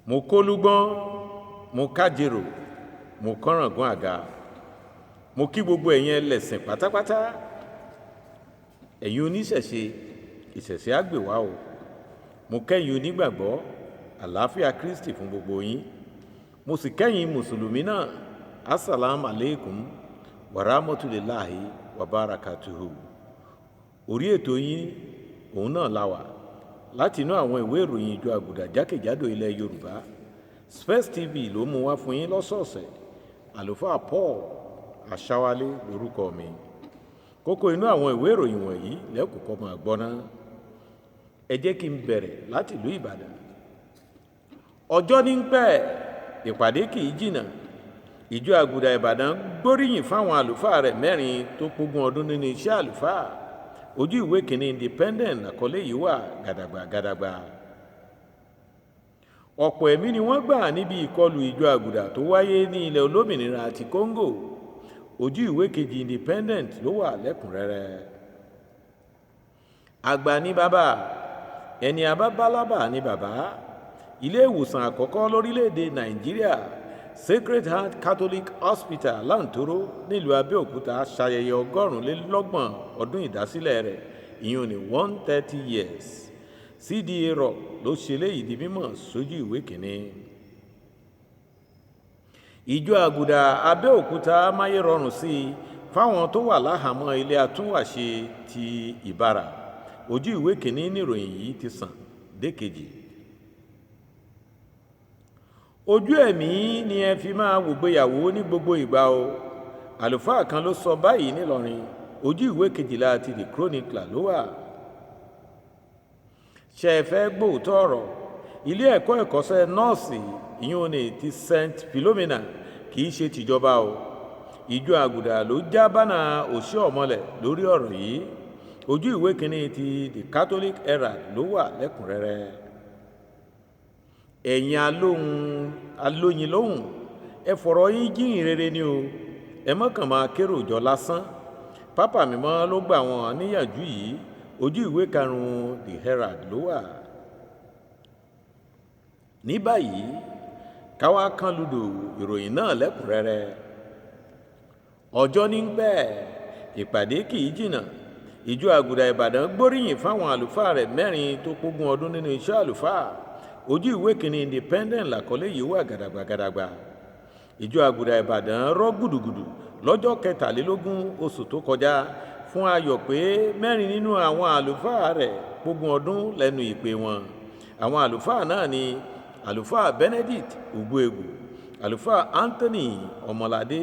mo kólúgbọ́n mo kájèrò mo kọ́ràngún àga mo kí gbogbo ẹ̀yin ẹlẹ́sìn pátápátá ẹ̀yin oníṣẹ̀ṣe ìṣẹ̀ṣe á gbè wá o mo kẹ́yin onígbàgbọ́ àlàáfíà Kristi fún gbogbo yín mo sì kẹ́yin mùsùlùmí náà assalamu alaikum warahmatullahi wabarakatuhu. Orí ètò yín òun náà la wà láti inú àwọn ìwé ìròyìn ìjọ Àgùdà jákèjádò ilẹ̀ Yorùbá. Space TV ló mú wá fún yín lọ́sọ̀ọ̀sẹ̀. Àlùfáà Paul Aṣáwálé lórúkọ mi. Kókó inú àwọn ìwé ìròyìn wọ̀nyí lẹ́kọ̀ọ́kọ́ máa gbọ́ ná. Ẹ jẹ́ kí n bẹ̀rẹ̀ láti ìlú Ìbàdàn. Ọjọ́ ní pẹ́ ìpàdé kì í jìnnà. Ìjọ Àgùdà Ìbàdàn gbóríyìn fáwọn àlùfáà rẹ̀ mẹ́rin tó pógún ọdún nínú iṣẹ́ àlùfáà. Ojú ìwé kìíní Independent àkọlé yìí wà gàdàgbà. Ọ̀pọ̀ ẹ̀mí ni wọ́n gbà níbi ìkọlù ìjọ Àgùdà tó wáyé ní ilẹ̀ olómìnira àti Congo. Ojú ìwé kejì Independent ló wà lẹ́kùnrẹ́rẹ́. Àgbà ní bàbá, ẹni abábálábà ní bàbá. Ilé ìwòsàn àkọ́kọ́ lórílẹ̀‐èdè Nàìjíríà, Sacred Heart Catholic Hospital Lantoro nílùú Abẹ́òkúta ṣayẹyẹ 130 ọdún ìdásílẹ̀ rẹ̀, ìyẹn ní 130 years. CDA Rock ló ṣe léyìí di mímọ̀ sójú ìwé kìíní. Ìjọ Àgùdà Abẹ́òkúta máyé rọrùn sí i fáwọn tó wà láhàámọ́ ilé àtúnwàṣe ti Ìbàrà. Ojú ìwé kìíní níròyìn yìí ti sàn dékejì. Ojú ẹ̀mí ni ẹ fi máa wògbéyàwó ní gbogbo ìgbà o. Àlùfáà kan ló sọ báyìí nílọrin. Ojú ìwé kejìlá ti The Chronicler ló wà. Ṣé ẹ fẹ́ gbóòótọ́ ọ̀rọ̀? Ilé ẹ̀kọ́ ẹ̀kọ́ṣẹ́ nọ́ọ̀sì ìyún ní ti St. Philomena kì í ṣe tìjọba o. Ìjọ Àgùdà ló já bánà òṣì ọ̀mọlẹ̀ lórí ọ̀rọ̀ yìí. Ojú ìwé kìíní ti The Catholic Herald ló wà lẹ́kùnrẹ́rẹ́. Ẹ̀yin alóyin lóhùn, ẹ fọ̀rọ̀ yín jíhìn rere ni o. Ẹ mọ́kàn máa kérò jọ lásán. Pápá mímọ́ ló gbà wọ́n níyànjú yìí. Ojú ìwé karùn-ún The Herald ló wà. Ní báyìí káwá kan lùdò ìròyìn náà lẹ́kùnrẹ́rẹ́. Ọjọ́ ní pẹ́ ìpàdé kì í jìnnà. Ìjọ Àgùdà Ìbàdàn gbóríyìn fáwọn àlùfáà rẹ̀ mẹ́rin tó pógún ọdún nínú iṣẹ́ àlùfáà. Ojú ìwé kìíní Independent làkọlé yìí wà gàdàgbà. Ìjọ Àgùdà Ìbàdàn rọ́ gùdùgùdù lọ́jọ́ 23 oṣù tó kọjá fún ayọ̀ pé mẹ́rin nínú àwọn àlùfáà rẹ̀ pógún ọdún lẹ́nu ìpè wọn. Àwọn àlùfáà náà ni àlùfáà Benedict Ugbuegwu, àlùfáà Anthony Ọmọládé,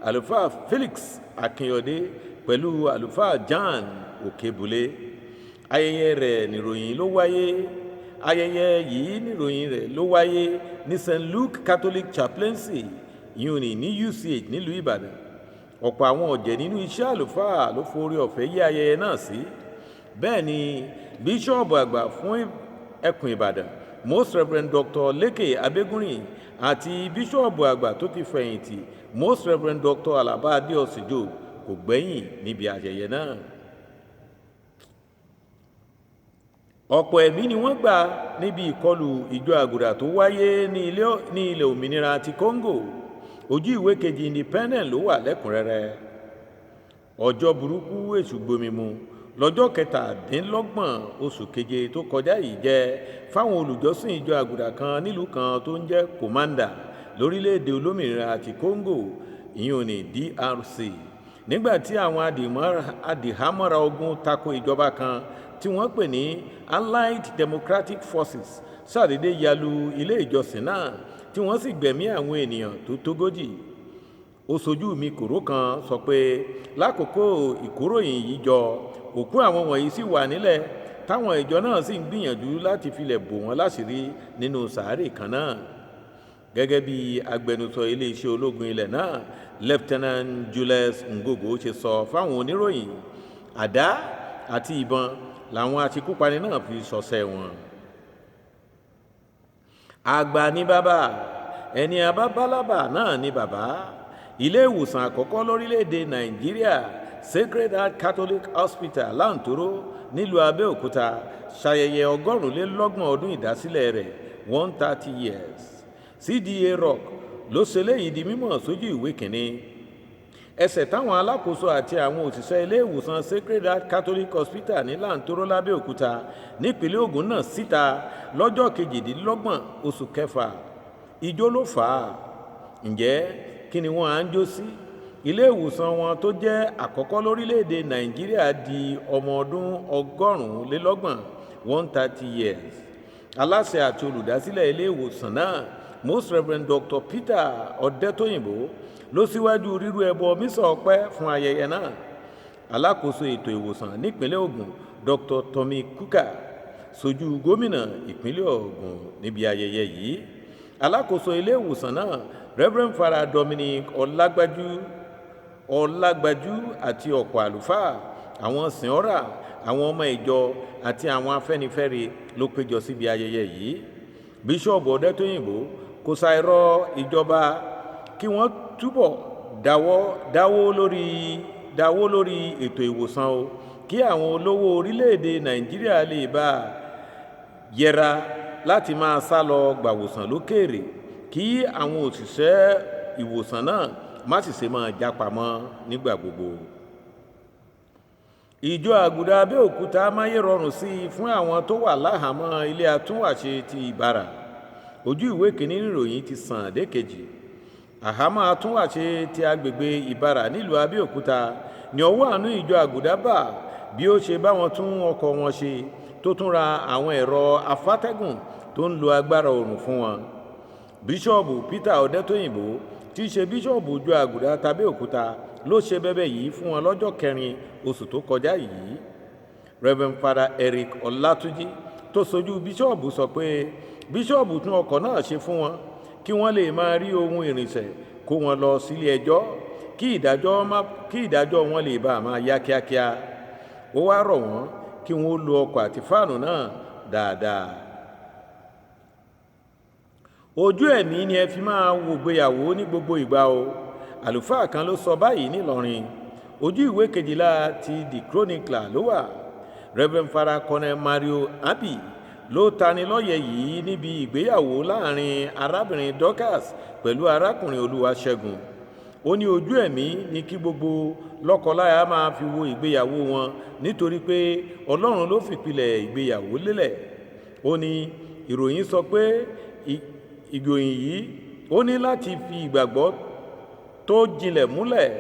àlùfáà Felix Akínyọdé pẹ̀lú àlùfáà Jan Òkèbùlé. Ayẹyẹ yìí níròyìn rẹ̀ ló wáyé ní St. Luke Catholic Chaplaincy ìyúnì ní UCH nílùú Ìbàdàn. Ọ̀pọ̀ àwọn ọ̀jẹ̀ nínú iṣẹ́ àlùfáà ló forí ọ̀fẹ́ yí ayẹyẹ náà sí. Bẹ́ẹ̀ ni bíṣọ́ọ̀bù àgbà fún ẹkùn Ìbàdàn, Most Reverend Dr. Lékè Abégúnrin àti bíṣọ́ọ̀bù àgbà tó ti fẹ̀yìntì, Most Reverend Dr. Alaba Adéọ̀sìjò kò gbẹ́yìn níbi ayẹyẹ náà. Ọ̀pọ̀ ẹ̀mí ni wọ́n gbà níbi ìkọlù ìjọ Àgùdà tó wáyé ní ilẹ̀ òmìnira ti Congo. Ojú ìwé kejì Independent ló wà lẹ́kùnrẹ́rẹ́. Ọjọ́ burúkú èṣù gbomimu lọ́jọ́ 27 oṣù keje tó kọjá yìí jẹ́ fáwọn olùjọ́sìn ìjọ Àgùdà kan nílùú kan tó ń jẹ́ Komanda lórílẹ̀‐èdè olómìnira ti Congo ìyún ní DRC. Nígbà tí àwọn adìhámọ́ra ogun tako ìjọba kan tí wọ́n pè ní Allied Democratic Forces ṣàdédé yalu ilé ìjọsìn náà tí wọ́n sì gbẹ̀mí àwọn ènìyàn tó tógójì. Ó ṣojú mi kòró kan sọ pé lákòókò ìkóròyìn yìí jọ òkú àwọn wọ̀nyí sì wà nílẹ̀ táwọn ìjọ náà sì ń gbìyànjú láti filẹ̀ bò wọ́n láṣìírí nínú sàárè kan náà. Gẹ́gẹ́ bí agbẹnusọ iléeṣẹ́ ológun ilẹ̀ náà, Lieutenant Julius Ngogo ṣe sọ fáwọn oníròyìn, àdá àti ìbọn làwọn aṣekúpani náà fi ṣọṣẹ́ wọn. Àgbà ní bàbá, ẹni abábálábà náà ní bàbá. Ilé ìwòsàn àkọ́kọ́ lórílẹ̀‐èdè Nàìjíríà, Sacred Heart Catholic Hospital Lantoro nílùú Abẹ́òkúta ṣayẹyẹ 130 ọdún ìdásílẹ̀ rẹ̀ 130 years. CDA Rock ló ṣe léyìí di mímọ̀ sójú ìwé kìíní. Ẹsẹ̀ táwọn alákòóso àti àwọn òṣìṣẹ́ ilé ìwòsàn Sacred Heart Catholic Hospital ní Lantoro lábẹ́òkúta nípínlẹ̀ Ògùn náà síta lọ́jọ́ 28 oṣù kẹfà. Ijó ló fà á. Ǹjẹ́ kí ni wọ́n á ń jó sí? Ilé ìwòsàn wọn tó jẹ́ àkọ́kọ́ lórílẹ̀‐èdè Nàìjíríà di ọmọ ọdún 130 130 years. Aláṣẹ àti olùdásílẹ̀ ilé ìwòsàn náà Most Reverend Dr. Peter Ọ̀dẹ́tóyìnbó ló síwájú rírú ẹbọ mísọ̀ ọpẹ́ fún ayẹyẹ náà. Alákòóso ètò ìwòsàn nípínlẹ̀ Ògùn Dr. Tommy Kuka sojú gómìnà ìpínlẹ̀ Ògùn níbi ayẹyẹ yìí. Alákòóso ilé ìwòsàn náà Reverend Father Dominic Ọlágbájú àti ọ̀pọ̀ àlùfáà, àwọn sìnọ́rà, àwọn ọmọ ìjọ àti àwọn afẹ́nifẹ́re ló péjọ síbi ayẹyẹ yìí. Bíṣọ̀bù Ọ̀dẹ́tóyìnbó kò ṣàìrọ̀ ìjọba kí wọ́n túbọ̀ dáwó lórí ètò ìwòsàn o, kí àwọn olówó orílẹ̀-èdè Nàìjíríà lè bá yẹra láti máa sá lọ gbàwòsàn lókèèrè, kí àwọn òṣìṣẹ́ ìwòsàn náà má sì ṣe máa jápamọ́ nígbà gbogbo. Ìjọ Àgùdà Abẹ́òkúta máyé rọrùn sí i fún àwọn tó wà láhàámọ́ ilé àtúnwàṣe ti Ìbàrà. Ojú ìwé kìíní ìròyìn ti sàn dé kejì. Àhámọ́ àtúnwàṣe ti agbègbè Ìbàrà nílùú Abẹ́òkúta ní ọwọ́ àánú ìjọ Àgùdà bà bí ó ṣe bá wọn tún ọkọ̀ wọn ṣe tó tún ra àwọn ẹ̀rọ afátẹ́gùn tó ń lo agbára oòrùn fún wọn. Bíṣọ̀bù Peter Ọ̀dẹ́tóyìnbó tí í ṣe bíṣọ̀bù ìjọ Àgùdà tàbẹ́òkúta ló ṣe bẹ́bẹ̀ yìí fún wọn lọ́jọ́ 4 oṣù tó kọjá yìí. Reverend Father Eric Ọlátúnjí tó sojú bíṣọ̀bù sọ pé bíṣọ̀bù tún ọkọ̀ náà ṣe fún wọn kí wọ́n lè máa rí ohun ìrìnsẹ̀ kó wọn lọ sílé ẹjọ́, kí ìdájọ́ wọn lè bá máa yá kíákíá. Ó wá rọ̀ wọ́n kí wọ́n lo ọkọ̀ àti fáànù náà dáadáa. Ojú ẹ̀mí ni ẹ fi máa wò gbéyàwó ní gbogbo ìgbà o. Àlùfáà kan ló sọ báyìí nílọrin. Ojú ìwé 12 ti The Chronicler ló wà. Reverend Father Colonel Mario Abi ló tani lọ́yẹ̀ yìí níbi ìgbéyàwó láàrin arábìnrin Dorcas pẹ̀lú arákùnrin Olúwaṣẹ́gun. Ó ní ojú ẹ̀mí ni kí gbogbo lọ́kọláya máa fi wo ìgbéyàwó wọn nítorí pé Ọlọ́run ló fìpìlẹ̀ ìgbéyàwó lélẹ̀. Ó ní ìròyìn sọ pé ìròyìn yìí ó ní láti fi ìgbàgbọ́ tó jinlẹ̀ múlẹ̀.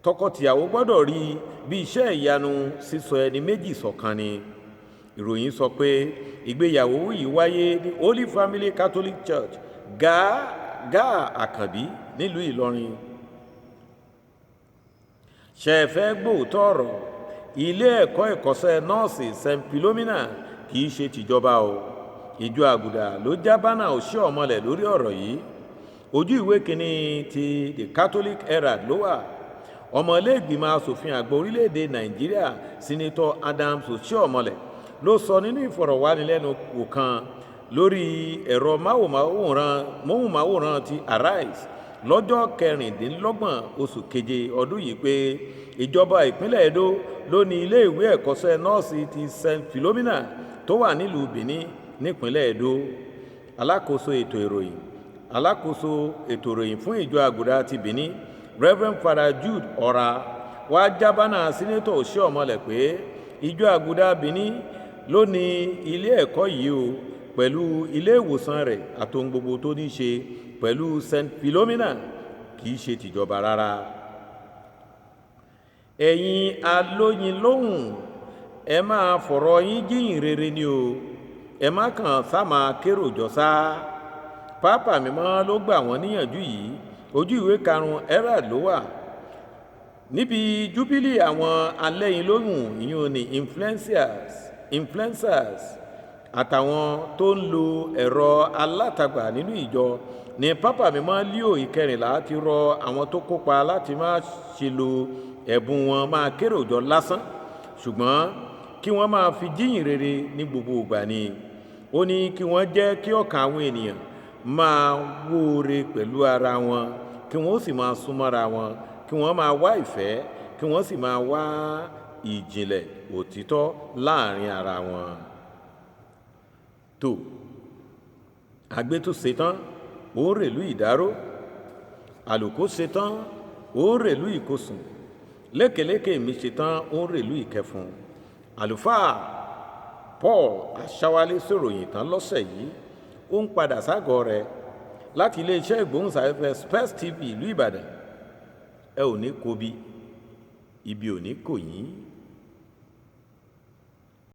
Tọkọtìyàwó gbọ́dọ̀ rí bí iṣẹ́ ìyanu sísọ ẹni méjì ṣọ̀kan ni. Ìròyìn sọ pé ìgbéyàwó yìí wáyé ní Holy Family Catholic Church Gáà Àkànbí nílùú Ìlọrin. Ṣẹ̀fẹ́ gbòòtọ́ ọ̀rọ̀, ilé ẹ̀kọ́ ìkọ́ṣẹ́ nọ́ọ̀sì St. Philomena kìí ṣe tìjọba o. Ìjọ Àgùdà ló já bánà òṣì ọ̀mọlẹ̀ lórí ọ̀rọ̀ yìí. Ojú ìwé kìíní ti The Catholic Herald ló wà. Ọmọlẹ́gbìmọ̀ asòfin àgbà orílẹ̀-èdè Nàìjíríà Senator Adams Oshiomhole ló sọ nínú ìfọ̀rọ̀wánilẹ́nuwò kan lórí ẹ̀rọ móhùnmáwòrán ti Arise lọ́jọ́ 26 oṣù keje ọdún yìí pé ìjọba ìpínlẹ̀ Edo ló ní ilé ìwé ẹ̀kọ́ṣẹ́ nọ́ọ̀sì ti St. Philomena tó wà nílùú Benin nípínlẹ̀ Edo. Alákòóso ètò ìròyìn fún ìjọ Àgùdà ti Benin Reverend Father Jude Ọra wá jábánà Senator Oshiomhole pé ìjọ Àgùdà Benin ló ní ilé ẹ̀kọ́ yìí o pẹ̀lú ilé ìwòsàn rẹ̀ àtohun gbogbo tó ní ṣe pẹ̀lú St. Philomena kìí ṣe tìjọba rárá. Ẹ̀yin alóyin lóhùn ẹ máa fọ̀rọ̀ yín jíyìn rere ni o, ẹ má kàn sá máa kérò jọ sá. Pápá mímọ́ ló gbà wọ́n níyànjú yìí. Ojú ìwé 5 Herald ló wà. Níbi júbílì àwọn alẹ́yin lóhùn ìyún ni influencers àtàwọn tó ń lo ẹ̀rọ alátagbà nínú ìjọ ní Pápá mímọ́ Leo ìkẹrìnlá ti rọ àwọn tó kópa láti má ṣe lo ẹ̀bùn wọn máa kérò jọ lásán, ṣùgbọ́n kí wọ́n máa fi jíyìn rere ní gbogbo ìgbà ni. Ó ní kí wọ́n jẹ́ kí ọkàn àwọn ènìyàn máa wóore pẹ̀lú ara wọn, kí wọ́n sì máa súnmọ́ra wọn, kí wọ́n máa wá ìfẹ́, kí wọ́n sì máa wá ìjìnlẹ̀ òtítọ́ láàrin ara wọn. tó àgbétú ṣetán ó ń rèlú ìdáró, àlùkò ṣetán ó ń rèlú ìkosùn, lékèlékè mi ṣetán ó ń rèlú ìkẹfun. àlùfáà Paul aṣáwálé sọ̀ròyìn tán lọ́sẹ̀ yìí ó ń padà ságọ̀ọ́ rẹ̀ láti iléeṣẹ́ ìgbóhùnsáfẹ́fẹ́ Space TV ìlú Ìbàdàn. ẹ ò ní kóbi, ibi ò ní kò yín.